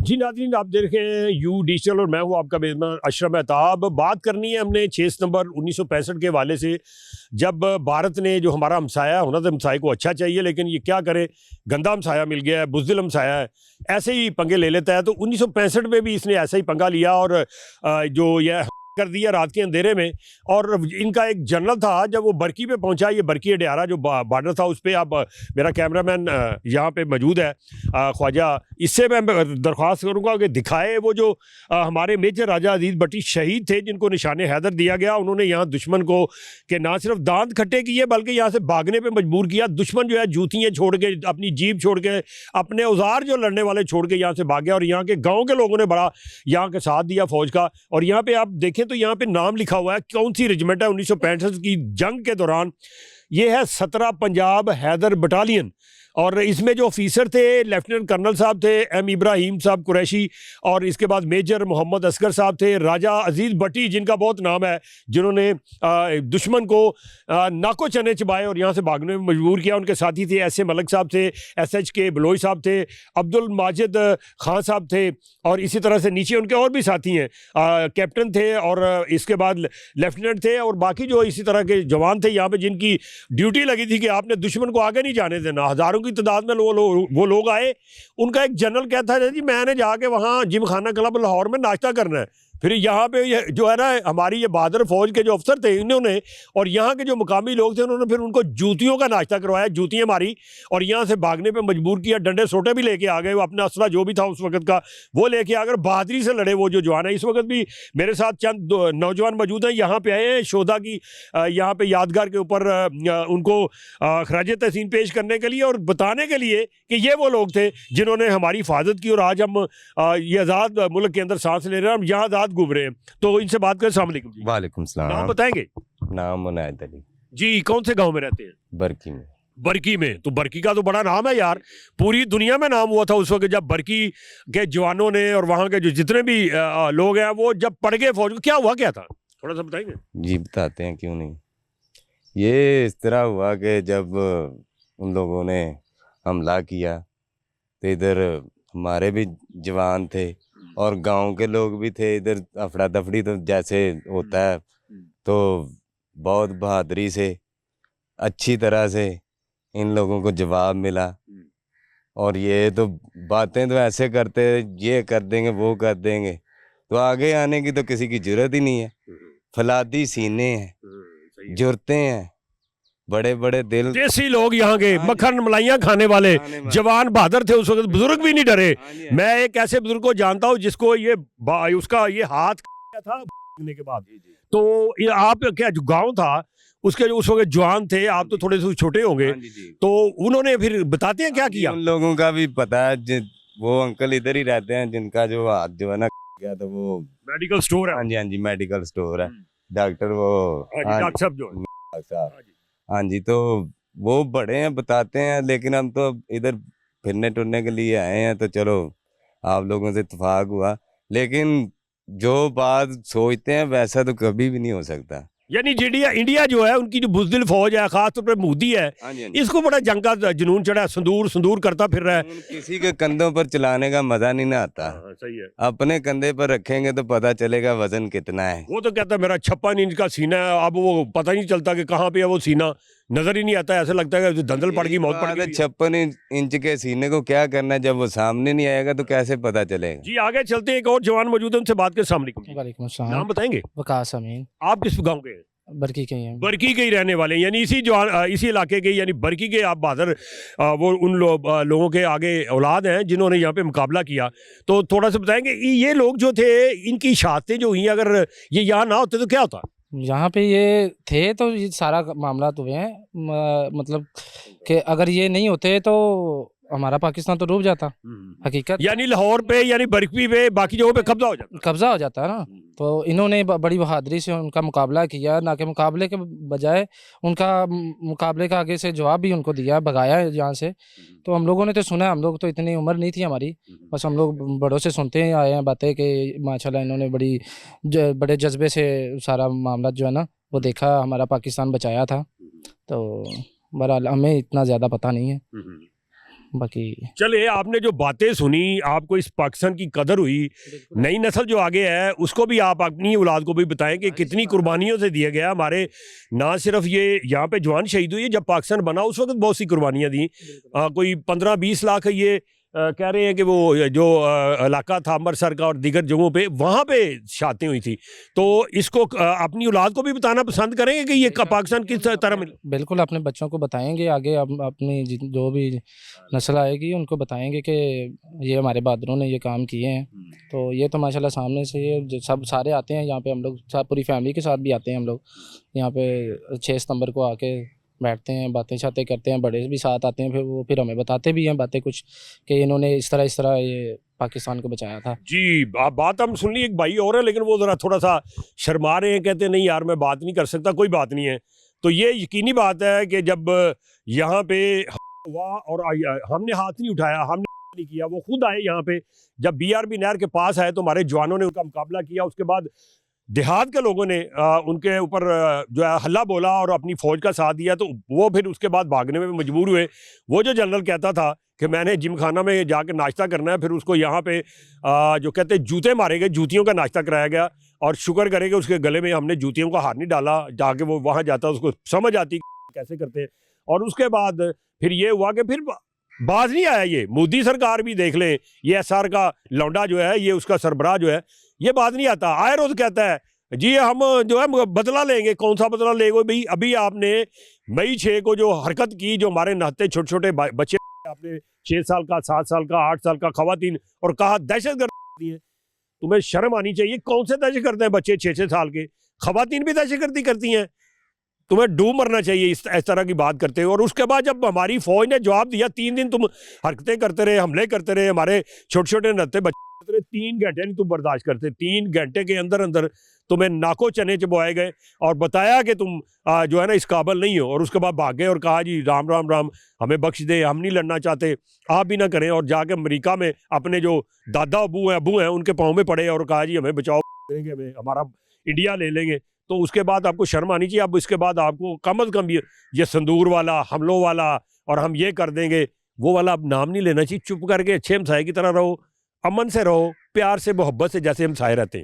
जी नाज़रीन, आप देख रहे हैं यू डिजिटल और मैं हूँ आपका मेज़बान अशरफ मेहताब। बात करनी है हमने 6 सितंबर 1965 के हवाले से, जब भारत ने जो हमारा हमसाया होना था, हमसाए को अच्छा चाहिए लेकिन ये क्या करे, गंदा हमसाया मिल गया है, बुज़दिल हमसाया है, ऐसे ही पंगे ले लेता है। तो 1965 में भी इसने ऐसा ही पंगा लिया और जो यह कर दिया रात के अंधेरे में। और इनका एक जनरल था, जब वो बरकी पे पहुंचा, ये बरकी अडियारा जो बॉर्डर था उस पर, अब मेरा कैमरामैन यहाँ पे मौजूद है ख्वाजा, इससे मैं दरख्वास्त करूँगा कि दिखाए वो जो हमारे मेजर राजा अजीज़ भट्टी शहीद थे, जिनको निशाने हैदर दिया गया। उन्होंने यहाँ दुश्मन को कि ना सिर्फ दांत खट्टे किए बल्कि यहाँ से भागने पर मजबूर किया। दुश्मन जो है जूतियाँ छोड़ के, अपनी जीप छोड़ के, अपने औजार जो लड़ने वाले छोड़ के यहाँ से भाग गया। और यहाँ के गाँव के लोगों ने बड़ा यहाँ का साथ दिया फौज का। और यहाँ पे आप देखें तो यहाँ पे नाम लिखा हुआ है कौन सी रेजिमेंट है 1965 की जंग के दौरान। ये है 17 पंजाब हैदर बटालियन। और इसमें जो ऑफिसर थे, लेफ्टिनेंट कर्नल साहब थे एम इब्राहिम साहब कुरैशी, और इसके बाद मेजर मोहम्मद असगर साहब थे, राजा अजीज़ भट्टी जिनका बहुत नाम है, जिन्होंने दुश्मन को नाको चने चबाए और यहाँ से भागने में मजबूर किया। उनके साथी थे एस ए मलिक साहब थे, SH के बलोई साहब थे, अब्दुल माजिद खान साहब थे, और इसी तरह से नीचे उनके और भी साथी हैं, कैप्टन थे, और इसके बाद लेफ्टिनेंट थे, और बाकी जो इसी तरह के जवान थे यहाँ पे, जिनकी ड्यूटी लगी थी कि आपने दुश्मन को आगे नहीं जाने देना। हज़ारों की तादाद में वो लोग आए। उनका एक जनरल कहता है जी मैंने जाके वहाँ जिम खाना क्लब लाहौर में नाश्ता करना है। फिर यहाँ पे जो है ना, हमारी ये बहादुर फौज के जो अफसर थे इन्होंने, और यहाँ के जो मुकामी लोग थे, उन्होंने फिर उनको जूतियों का नाश्ता करवाया, जूतियाँ मारी और यहाँ से भागने पे मजबूर किया। डंडे सोटे भी लेके आ गए, वो अपना असला जो भी था उस वक्त का वो लेके आकर बहादुरी से लड़े वो जो जवान है। इस वक्त भी मेरे साथ चंद नौजवान मौजूद हैं, यहाँ पे आए हैं शोधा की यहाँ पे यादगार के ऊपर उनको खराज तहसीन पेश करने के लिए और बताने के लिए कि ये वो लोग थे जिन्होंने हमारी हिफाजत की, और आज हम ये आज़ाद मुल्क के अंदर सांस ले रहे हैं, हम यहाँ आज़ाद घूम रहे हैं। तो इनसे बात करें। अस्सलाम वालेकुम जी। वालेकुम सलाम। नाम बताएंगे? नाम मुनायद अली। जी, कौन से गांव में रहते हैं? बरकी में। बरकी में? तो बरकी का तो बड़ा नाम है यार, पूरी दुनिया में नाम हुआ था उस वक्त जब बरकी के जवानों ने और वहाँ के जो जितने भी लोग हैं वो जब पड़ गए फौज को। क्या हुआ, क्या था, थोड़ा सा बताएंगे? जी बताते हैं, क्यों नहीं। ये इस तरह हुआ कि जब उन लोगों ने हमला किया तो इधर हमारे भी जवान थे और गांव के लोग भी थे। इधर अफड़ा तफड़ी तो जैसे होता है, तो बहुत बहादुरी से अच्छी तरह से इन लोगों को जवाब मिला। और ये तो बातें तो ऐसे करते, ये कर देंगे वो कर देंगे, तो आगे आने की तो किसी की जरूरत ही नहीं है। फलादी सीने हैं, जुरते हैं, बड़े बड़े दिल, देसी लोग यहाँ के मक्खन मलाइयाँ खाने वाले जवान बहादुर थे उस वक्त। बुजुर्ग भी नहीं डरे। मैं एक ऐसे बुजुर्ग को जानता हूँ जिसको ये उसका ये हाथ था के बाद। तो ये आप क्या जो गांव था उसके जो उस वक्त जवान थे, आप तो थोड़े से छोटे होंगे, तो उन्होंने फिर बताते हैं क्या किया? उन लोगों का भी पता है, वो अंकल इधर ही रहते हैं जिनका जो हाथ जो है ना गया, तो वो मेडिकल स्टोर है। हाँ जी, हाँ जी, मेडिकल स्टोर है। डॉक्टर वो डॉक्टर साहब जो हाँ जी, तो वो बड़े हैं, बताते हैं। लेकिन हम तो इधर फिरने टुरने के लिए आए हैं, तो चलो आप लोगों से इत्तेफाक हुआ। लेकिन जो बात सोचते हैं वैसा तो कभी भी नहीं हो सकता। यानी इंडिया जो है, उनकी जो बुज़दिल फौज है, खासतौर पर मोदी है, इसको बड़ा जंग का जुनून चढ़ा, संदूर करता फिर रहा है। किसी के कंधों पर चलाने का मजा नहीं ना आता। सही है। अपने कंधे पर रखेंगे तो पता चलेगा वजन कितना है। वो तो कहता है मेरा 56 इंच का सीना है, अब वो पता नहीं चलता कि कहाँ पे है वो सीना, नजर ही नहीं आता। ऐसा लगता है कि धंधल पड़ गई, मौत पड़ गई। 56 इंच के सीने को क्या करना है, जब वो सामने नहीं आएगा तो कैसे पता चलेगा। जी आगे चलते हैं, एक और जवान मौजूद है, उनसे बात के। सामने वालेकुम अस्सलाम। नाम बताएंगे? वकास अमीन। आप किस गांव के हैं? बरकी के हैं। बरकी के ही रहने वाले हैं, यानी इसी इलाके के, यानी बरकी के आप बहादुर वो उन लोगों के आगे औलाद हैं जिन्होंने यहाँ पे मुकाबला किया। तो थोड़ा सा बताएंगे, ये लोग जो थे, इनकी शहादतें जो हुई, अगर ये यहाँ ना होते तो क्या होता? यहाँ पे ये थे तो ये सारा मामला तो हुए हैं, मतलब कि अगर ये नहीं होते तो हमारा पाकिस्तान तो डूब जाता। हकीकत यानी लाहौर पे, यानी बरकी पे, बाकी जगहों पे कब्जा हो जाता है ना। तो इन्होंने बड़ी बहादुरी से उनका मुकाबला किया, ना कि मुकाबले के बजाय उनका मुकाबले का आगे से जवाब भी उनको दिया, भगाया यहाँ से। तो हम लोगों ने तो सुना, हम लोग तो इतनी उम्र नहीं थी हमारी, बस हम लोग बड़ों से सुनते हैं आए हैं बातें कि माशाल्लाह इन्होंने बड़े जज्बे से सारा मामला जो है ना वो देखा, हमारा पाकिस्तान बचाया था। तो बहरहाल हमें इतना ज़्यादा पता नहीं है। बाकी चले, आपने जो बातें सुनी, आपको इस पाकिस्तान की कदर हुई, नई नस्ल जो आगे है उसको भी आप अपनी औलाद को भी बताएं कि कितनी कुर्बानियों से दिया गया। हमारे ना सिर्फ ये यहाँ पे जवान शहीद हुई है, जब पाकिस्तान बना उस वक्त बहुत सी कुर्बानियाँ दी। कोई 15-20 लाख ये कह रहे हैं कि वो जो इलाका था अमृतसर का और दीगर जगहों पे, वहाँ पे शहादतें हुई थी। तो इसको अपनी औलाद को भी बताना पसंद करेंगे कि ये पाकिस्तान किस तरह मिला? बिल्कुल अपने बच्चों को बताएंगे, आगे अपनी जो भी नस्ल आएगी उनको बताएंगे कि ये हमारे बहादुरों ने ये काम किए हैं। तो ये तो माशाल्लाह सामने से ये जो सब सारे आते हैं यहाँ पे, हम लोग सब पूरी फैमिली के साथ भी आते हैं। हम लोग यहाँ पे 6 सितंबर को आके बैठते हैं, बातें शातें करते हैं, बड़े भी साथ आते हैं, फिर हमें बताते भी हैं बातें कुछ कि इन्होंने इस तरह ये पाकिस्तान को बचाया था। जी, आप बात हम सुन ली। एक भाई और है लेकिन वो ज़रा थोड़ा सा शर्मा रहे हैं, कहते हैं नहीं यार मैं बात नहीं कर सकता। कोई बात नहीं है। तो ये यकीनी बात है कि जब यहाँ पे हुआ और हमने हाथ नहीं उठाया, हमने नहीं किया, वो खुद आए यहाँ पे। जब BRB नहर के पास आए तो हमारे जवानों ने उनका मुकाबला किया। उसके बाद देहात के लोगों ने उनके ऊपर जो है हल्ला बोला और अपनी फ़ौज का साथ दिया। तो वो फिर उसके बाद भागने में मजबूर हुए। वो जो जनरल कहता था कि मैंने जिम खाना में जाकर नाश्ता करना है, फिर उसको यहाँ पे जो कहते हैं जूते मारे गए, जूतियों का नाश्ता कराया गया। और शुक्र करें कि उसके गले में हमने जूतियों का हार नहीं डाला, जाके वो वहाँ जाता उसको समझ आती कैसे करते हैं। और उसके बाद फिर ये हुआ कि फिर बाज नहीं आया। ये मोदी सरकार भी देख लें, ये SR का लौंडा जो है, ये उसका सरबराह जो है, ये बात नहीं आता। आए रोज कहता है जी हम जो है बदला लेंगे। कौन सा बदला लेंगे भाई? अभी आपने मई 6 को जो हरकत की, जो हमारे नहाते छोटे छोटे बच्चे, आपने 6 साल का, 7 साल का, 8 साल का खवातीन, और कहा दहशतगर्दी है। तुम्हें शर्म आनी चाहिए। कौन से दहशतगर्द हैं बच्चे 6-6 साल के? खवातीन भी दहशतगर्दी करती हैं। तुम्हें डूब मरना चाहिए इस तरह की बात करते हो। और उसके बाद जब हमारी फौज ने जवाब दिया, 3 दिन तुम हरकतें करते रहे, हमले करते रहे, हमारे छोटे छोटे नहाते बच्चे 3 घंटे नहीं तुम बर्दाश्त करते। 3 घंटे के अंदर अंदर तुम्हें नाको चने चबवाए गए और बताया कि तुम जो है ना इस काबिल नहीं हो। और उसके बाद भाग गए और कहा जी राम राम राम, हमें बख्श दे, हम नहीं लड़ना चाहते, आप भी ना करें। और जाके अमेरिका में अपने जो दादा अबू हैं उनके पाँव में पड़े और कहा जी हमें बचाओ, हमें हमारा इंडिया ले लेंगे। तो उसके बाद आपको शर्म आनी चाहिए। अब इसके बाद आपको कम अज़ कम ये संदूर वाला, हमलों वाला और हम ये कर देंगे वो वाला अब नाम नहीं लेना चाहिए। चुप करके अच्छे हमसाए की तरह रहो, अमन से रहो, प्यार से, मोहब्बत से, जैसे हम साए रहते हैं।